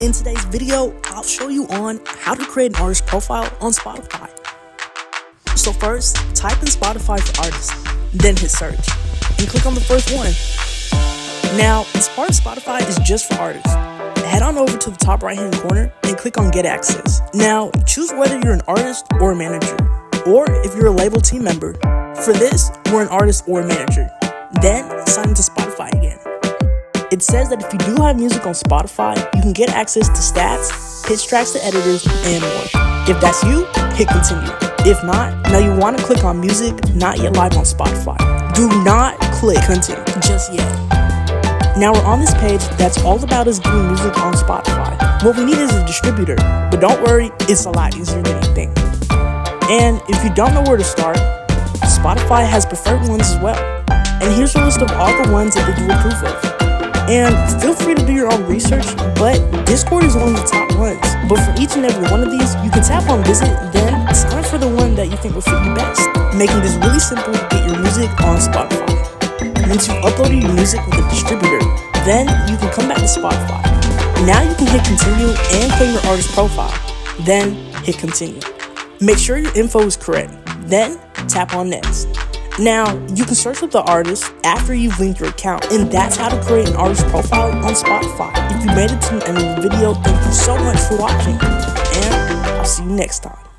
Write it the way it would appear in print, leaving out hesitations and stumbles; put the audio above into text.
In today's video, I'll show you on how to create an artist profile on Spotify. So first, type in Spotify for artists, then hit search, and click on the first one. Now, this part of Spotify is just for artists. Head on over to the top right hand corner and click on Get Access. Now, choose whether you're an artist or a manager, or if you're a label team member. For this, we're an artist or a manager. Then, sign into Spotify again. It says that if you do have music on Spotify, you can get access to stats, pitch tracks to editors, and more. If that's you, hit continue. If not, now you want to click on music not yet live on Spotify. Do not click continue just yet. Now we're on this page that's all about us getting music on Spotify. What we need is a distributor, but don't worry, it's a lot easier than you think. And if you don't know where to start, Spotify has preferred ones as well. And here's a list of all the ones that they do approve of. And feel free to do your own research, but Discord is one of the top ones. But for each and every one of these, you can tap on visit, then sign for the one that you think will fit you best, making this really simple to get your music on Spotify. Once you've uploaded your music with a distributor, then you can come back to Spotify. Now you can hit continue and claim your artist profile, then hit continue. Make sure your info is correct, then tap on next. Now, you can search up the artist after you've linked your account, and that's how to create an artist profile on Spotify. If you made it to the end of the video, thank you so much for watching, and I'll see you next time.